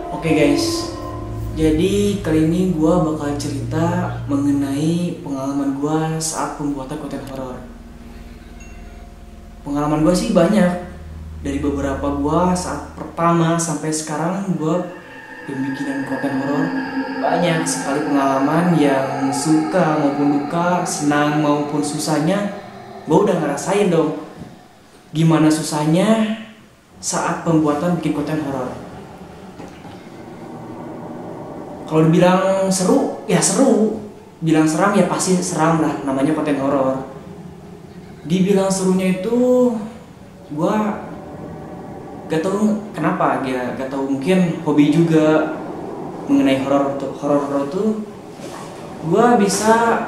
Oke guys, jadi kali ini gue bakal cerita mengenai pengalaman gue saat pembuatan konten horor. Pengalaman gue sih banyak, dari beberapa gue saat pertama sampai sekarang gue pembikinan konten horor. Banyak sekali pengalaman yang suka maupun duka, senang maupun susahnya, gue udah ngerasain dong. Gimana susahnya saat pembuatan bikin konten horor. Kalau dibilang seru, ya seru. Bilang seram, ya pasti seram lah. Namanya konten horor. Dibilang serunya itu, gua gak tahu kenapa. Gak tahu, mungkin hobi juga mengenai horor tuh. Gua bisa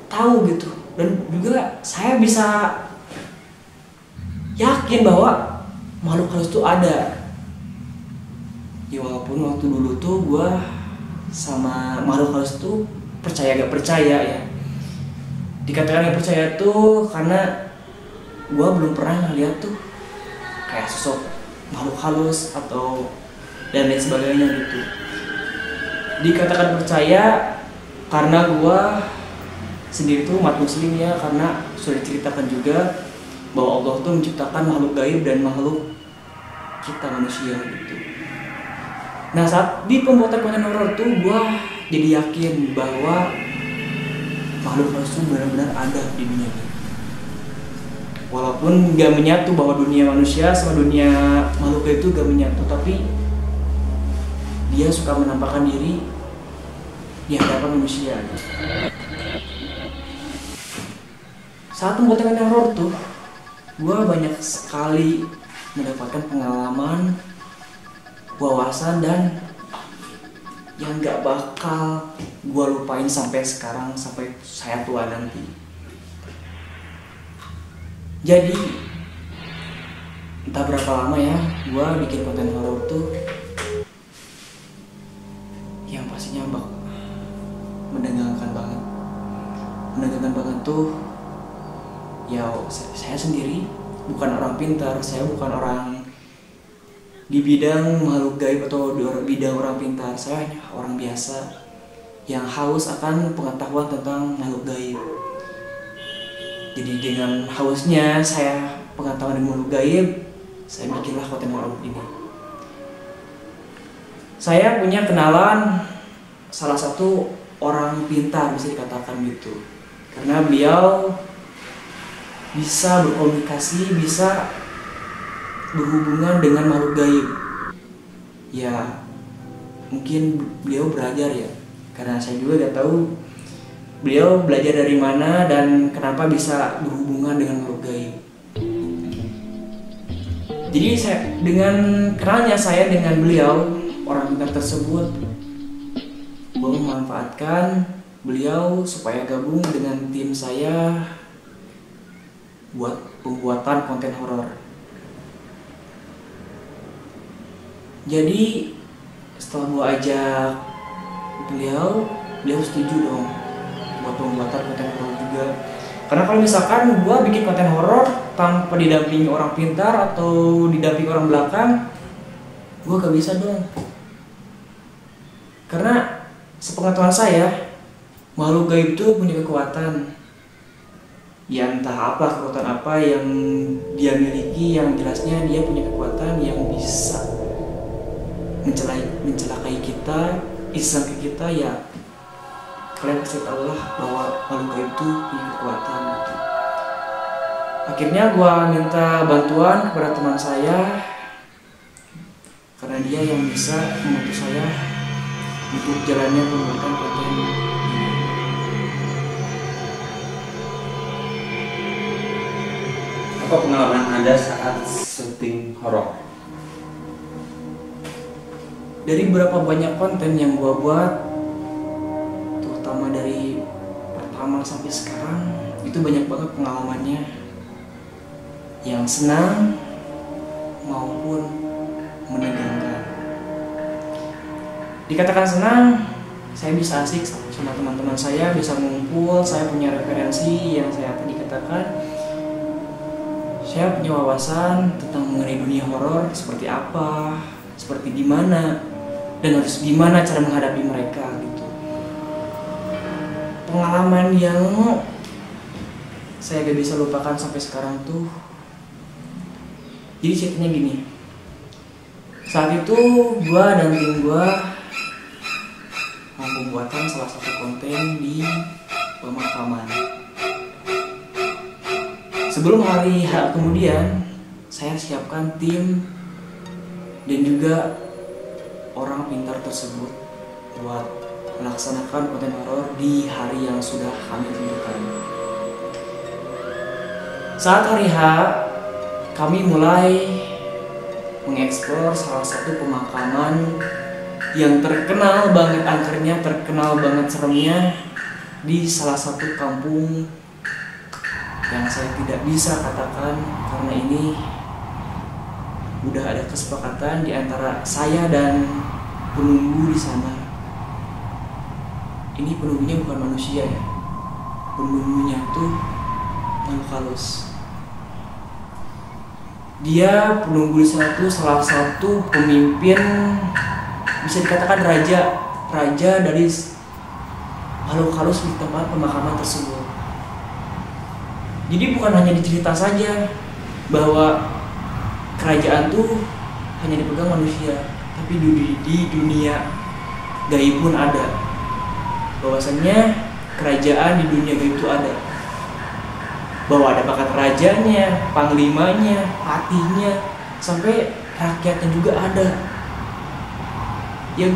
tahu gitu, dan juga saya bisa yakin bahwa makhluk halus itu ada. Ya walaupun waktu dulu tuh gue sama makhluk halus tuh percaya gak percaya ya. Dikatakan gak percaya tuh karena gue belum pernah ngeliat tuh kayak sosok makhluk halus atau dan lain sebagainya gitu. Dikatakan percaya karena gue sendiri tuh umat muslim ya, karena sudah diceritakan juga bahwa Allah tuh menciptakan makhluk gaib dan makhluk kita manusia gitu. Nah, saat di pembuatan konten horor tuh gue jadi yakin bahwa makhluk halus itu benar-benar ada di dunia ini. Walaupun gak menyatu bahwa dunia manusia sama dunia makhluk itu gak menyatu, tapi dia suka menampakkan diri di hadapan manusia. Saat pembuatan konten horor tuh gue banyak sekali mendapatkan pengalaman, wawasan, dan yang gak bakal gue lupain sampai sekarang, sampai saya tua nanti. Jadi entah berapa lama ya gue bikin konten horor tuh, yang pastinya menegangkan banget tuh. Ya saya sendiri bukan orang pintar, saya bukan orang di bidang makhluk gaib atau di bidang orang pintar. Saya hanya orang biasa yang haus akan pengetahuan tentang makhluk gaib. Jadi dengan hausnya saya pengetahuan dengan makhluk gaib, saya bikinlah konten horor ini. Saya punya kenalan salah satu orang pintar, bisa dikatakan gitu, karena beliau bisa berkomunikasi, bisa berhubungan dengan makhluk gaib. Ya mungkin beliau belajar ya, karena saya juga gak tahu beliau belajar dari mana dan kenapa bisa berhubungan dengan makhluk gaib. Jadi dengan kenalnya saya dengan beliau, orang pintar tersebut, gue memanfaatkan beliau supaya gabung dengan tim saya buat pembuatan konten horor. Jadi setelah gue ajak beliau setuju dong buat pembuatan konten horor juga. Karena kalau misalkan gue bikin konten horor tanpa didampingi orang pintar atau didampingi orang belakang, gue gak bisa dong. Karena sepengetahuan saya, makhluk gaib itu punya kekuatan. Ya entah apa kekuatan apa yang dia miliki, yang jelasnya dia punya kekuatan yang bisa mencelakai kita, iseng ke kita. Ya kalian pasti tahu lah bahwa makhluk gaib itu punya kekuatan gitu. Akhirnya gue minta bantuan kepada teman saya, karena dia yang bisa membantu saya untuk jalannya pembuatan konten ini. Apa pengalaman Anda saat syuting horor? Dari beberapa banyak konten yang gue buat, terutama dari pertama sampai sekarang, itu banyak banget pengalamannya, yang senang maupun menegangkan. Dikatakan senang, saya bisa asik sama teman-teman saya, bisa ngumpul, saya punya referensi yang saya tadi katakan. saya punya wawasan tentang mengenai dunia horor seperti apa, seperti gimana, dan harus gimana cara menghadapi mereka gitu. Pengalaman yang saya gak bisa lupakan sampai sekarang tuh, jadi ceritanya gini. Saat itu gua dan tim gua mau pembuatan salah satu konten di pemakaman. Sebelum hari H kemudian, saya siapkan tim dan juga orang pintar tersebut buat melaksanakan konten horor di hari yang sudah kami tentukan. Saat hari H, kami mulai mengeksplor salah satu pemakaman yang terkenal banget angkernya, terkenal banget seremnya di salah satu kampung yang saya tidak bisa katakan karena ini udah ada kesepakatan di antara saya dan penunggu di sana. Ini penunggunya bukan manusia ya, penunggunya tuh makhluk halus. Dia penunggu di sana tuh salah satu pemimpin, bisa dikatakan raja dari makhluk halus di tempat pemakaman tersebut. Jadi bukan hanya dicerita saja bahwa kerajaan tuh hanya dipegang manusia, tapi di dunia gaib pun ada. Bahwasannya kerajaan di dunia gaib itu ada. Bahwa ada bakat rajanya, panglimanya, patihnya, sampai rakyatnya juga ada. Ya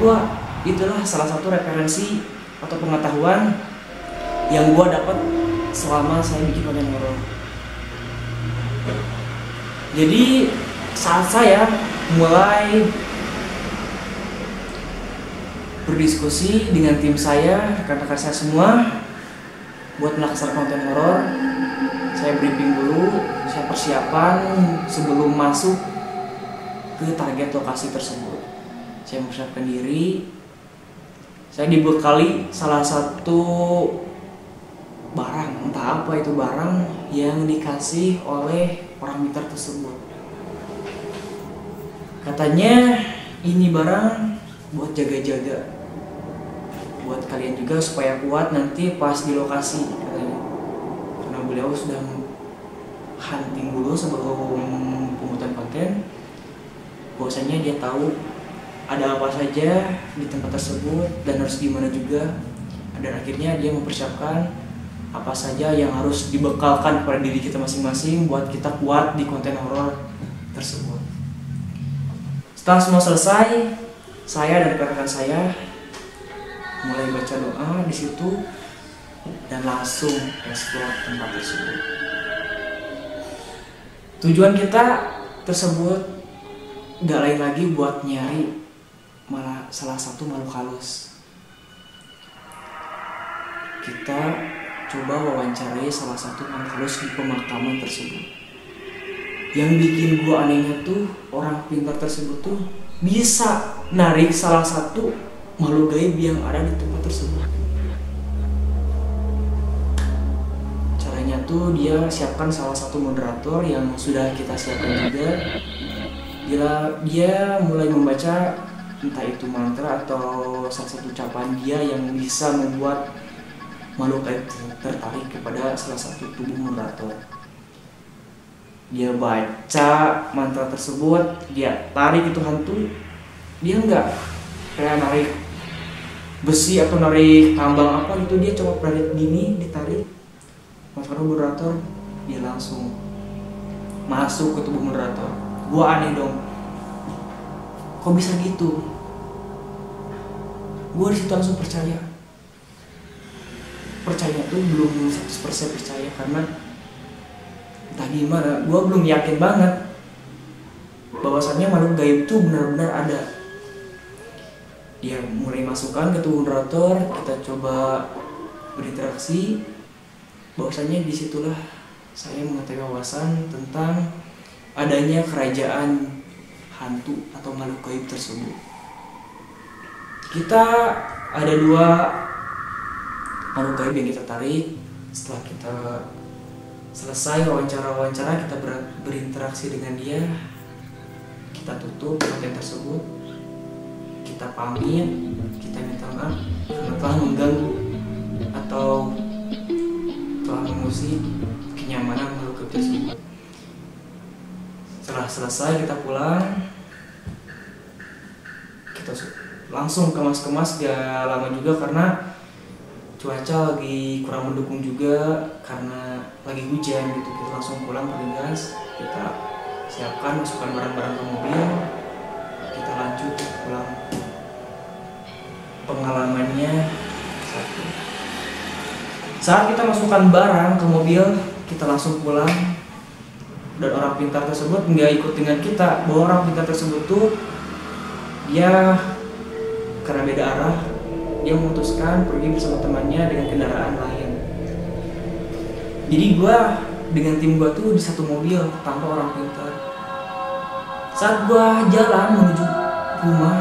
itulah salah satu referensi atau pengetahuan yang gua dapat selama saya bikin konten horor. Jadi saat saya mulai berdiskusi dengan tim saya, rekan-rekan saya semua buat melaksanakan konten horor, saya briefing dulu, saya persiapan sebelum masuk ke target lokasi tersebut. Saya mempersiapkan diri. Saya dibekali salah satu barang, entah apa itu barang yang dikasih oleh orang pintar tersebut. Katanya ini barang buat jaga-jaga, buat kalian juga supaya kuat nanti pas di lokasi, katanya. Karena beliau sudah hunting dulu sebelum pembuatan konten, bahwasanya dia tahu ada apa saja di tempat tersebut dan harus gimana juga. Dan akhirnya dia mempersiapkan apa saja yang harus dibekalkan kepada diri kita masing-masing buat kita kuat di konten horor tersebut. Setelah semua selesai, saya dan rekan-rekan saya mulai baca doa di situ dan langsung eksplor tempat tersebut. Tujuan kita tersebut gak lain lagi buat nyari malah salah satu makhluk halus. Kita coba wawancarai salah satu makhluk halus di pemakaman tersebut. Yang bikin gua anehnya tuh, orang pintar tersebut tuh bisa narik salah satu makhluk gaib yang ada di tempat tersebut. Caranya tuh dia siapkan salah satu moderator yang sudah kita siapkan juga. Dia mulai membaca entah itu mantra atau salah satu ucapan dia yang bisa membuat makhluk gaib tertarik kepada salah satu tubuh moderator. Dia baca mantra tersebut, dia tarik itu hantu. Dia enggak kayak narik besi atau narik tambang apa gitu, dia coba tarik gini, ditarik mantra moderator, dia langsung masuk ke tubuh moderator. Gua aneh dong, kok bisa gitu? Gua disitu langsung percaya tuh belum 100% percaya karena entah gimana, gue belum yakin banget bahwasannya makhluk gaib itu benar-benar ada. Dia mulai masukkan ke tubuh moderator, kita coba berinteraksi, bahwasannya disitulah saya mengetahui wawasan tentang adanya kerajaan hantu atau makhluk gaib tersebut. Kita ada 2 makhluk gaib yang kita tarik. Setelah kita Selesai wawancara kita berinteraksi dengan dia, kita tutup konten tersebut, kita pamit, kita minta maaf karena telah mengganggu atau telah mengusik kenyamanan makhluk tersebut. Setelah selesai kita pulang, kita langsung kemas-kemas, gak lama juga karena cuaca lagi kurang mendukung juga karena lagi hujan gitu. Kita langsung pulang bergegas, kita siapkan, masukkan barang-barang ke mobil, kita lanjut pulang. Pengalamannya satu, saat kita masukkan barang ke mobil, kita langsung pulang, dan orang pintar tersebut nggak ikut dengan kita. Bahwa orang pintar tersebut tuh dia karena beda arah, dia memutuskan pergi bersama temannya dengan kendaraan lain. Jadi gua dengan tim gua tuh di satu mobil tanpa orang pintar. Saat gua jalan menuju rumah,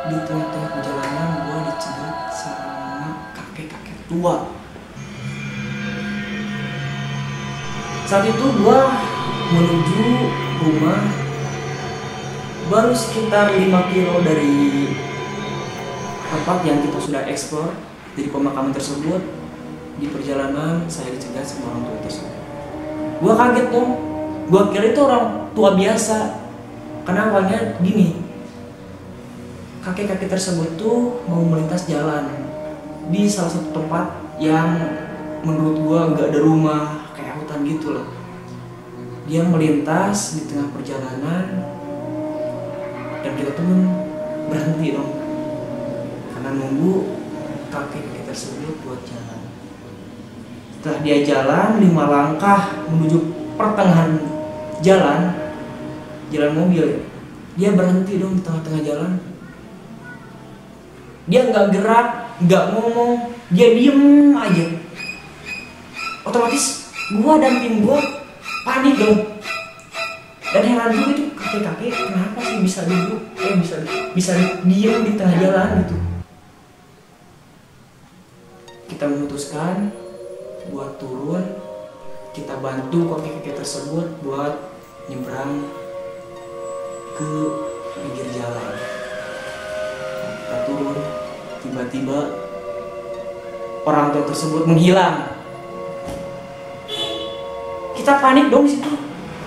di tengah-tengah perjalanan gua dicegat sama kakek-kakek tua. Saat itu gua menuju rumah baru sekitar 5 kilo dari tempat yang kita sudah eksplor, dari pemakaman tersebut. Di perjalanan saya dicegat sama orang tua tersebut. Gua kaget dong, gua kira itu orang tua biasa. Karena awalnya gini, kakek-kakek tersebut tuh mau melintas jalan di salah satu tempat yang menurut gua nggak ada rumah, kayak hutan gitu loh. Dia melintas di tengah perjalanan dan kita tuh berhenti dong karena nunggu kakek-kakek tersebut buat jalan. Setelah dia jalan 5 langkah menuju pertengahan jalan mobil, dia berhenti dong di tengah-tengah jalan. Dia nggak gerak, nggak ngomong, dia diem aja. Otomatis gua dan tim gua panik dong. Dan heran juga itu kakek-kakek kenapa sih bisa duduk, bisa diem di tengah jalan gitu. Kita memutuskan buat turun, kita bantu kakek-kakek tersebut buat nyebrang ke pinggir jalan. Kita turun, tiba-tiba orang tua tersebut menghilang. Kita panik dong di situ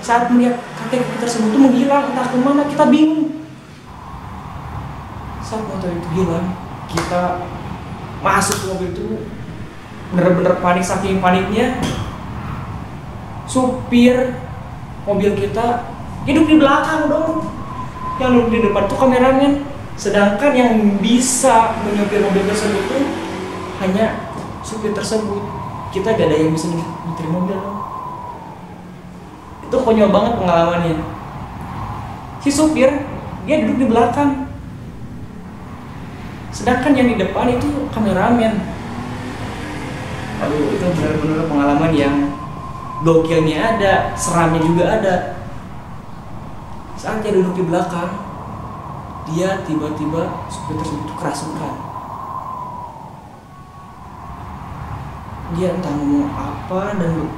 saat melihat kakek tersebut tuh menghilang entah kemana. Kita bingung. Saat motor itu hilang, kita masuk ke mobil itu bener-bener panik, saking paniknya supir mobil kita duduk di belakang dong. Yang duduk di depan tuh kameramen, sedangkan yang bisa menyetir mobil tersebut tuh hanya supir tersebut. Kita gak ada yang bisa nyetir mobil dong. Itu konyol banget pengalamannya. Si supir dia duduk di belakang, sedangkan yang di depan itu kameramen. Aduh, itu benar-benar pengalaman yang gokilnya ada, seramnya juga ada. Saat dia duduk di belakang, dia tiba-tiba supir tersebut kerasukan. Dia entah ngomong apa dan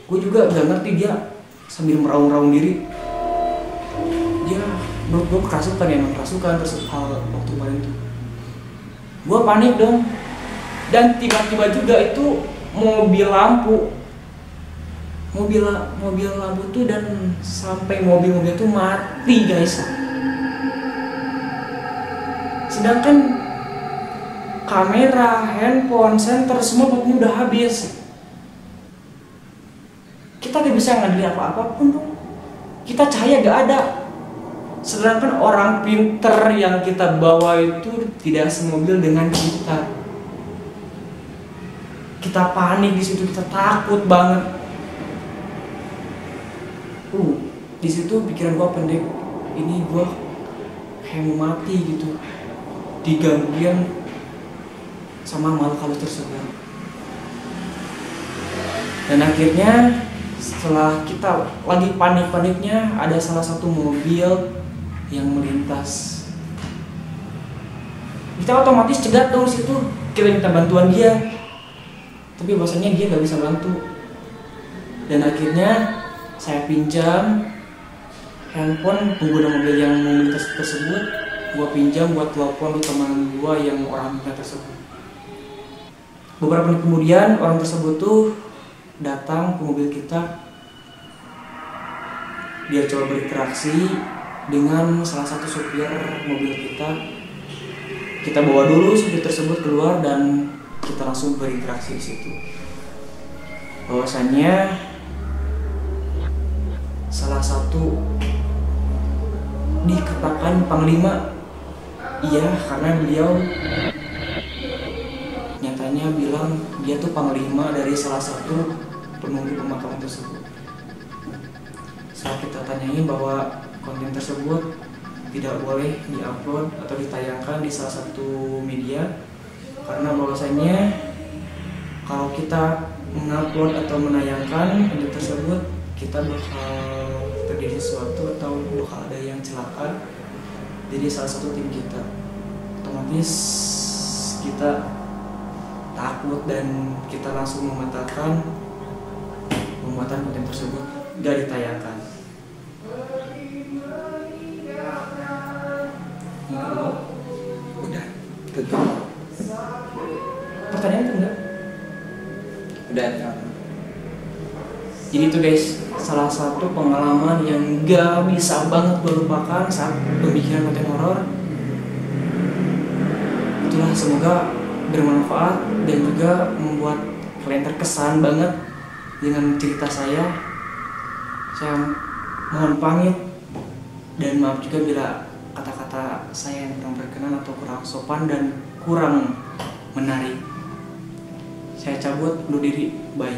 gue juga gak ngerti, dia sambil meraung-raung diri. Dia menurut gue kerasukan, ya emang kerasukan hal waktu kemarin itu. Gue panik dong. Dan tiba-tiba juga itu mobil lampu tuh, dan sampai mobil-mobil itu mati guys. Sedangkan kamera, handphone, senter semua baterainya udah habis. Kita gak bisa ngadili apa-apapun dong. Kita cahaya gak ada. Sedangkan orang pinter yang kita bawa itu tidak semobil dengan kita. Kita panik di situ, kita takut banget. Di situ pikiran gua pendek. Ini gua kayak mau mati gitu, digangguin sama makhluk halus tersebut. Dan akhirnya setelah kita lagi panik-paniknya, ada salah satu mobil yang melintas. Kita otomatis cegat dong situ. Kita minta bantuan dia, tapi bahasanya dia gak bisa bantu. Dan akhirnya saya pinjam handphone pengguna mobil yang melintas tersebut, gua pinjam buat telepon teman gua yang orang minta tersebut. Beberapa menit kemudian orang tersebut tuh datang ke mobil kita. Dia coba berinteraksi dengan salah satu supir mobil kita. Kita bawa dulu supir tersebut keluar dan kita langsung berinteraksi di situ. Bahwasannya salah satu dikatakan panglima, iya, karena beliau nyatanya bilang dia tuh panglima dari salah satu penunggu pemakaman tersebut. Saat kita tanyain bahwa konten tersebut tidak boleh diupload atau ditayangkan di salah satu media, karena bahwasanya kalau kita mengupload atau menayangkan konten tersebut, kita bakal terjadi sesuatu atau bakal ada yang celaka. Jadi salah satu tim kita otomatis kita takut dan kita langsung membatalkan pembuatan konten tersebut, gak ditayangkan. Udah tutup. Pertanyaan itu enggak? Udah. Jadi itu guys, salah satu pengalaman yang gak bisa banget gue lupakan saat pembikinan konten horor. Itulah, semoga bermanfaat dan juga membuat kalian terkesan banget dengan cerita saya. Saya mohon pamit dan maaf juga bila kata-kata saya yang kurang berkenan atau kurang sopan dan kurang menarik. Saya cabut, undur diri, bye.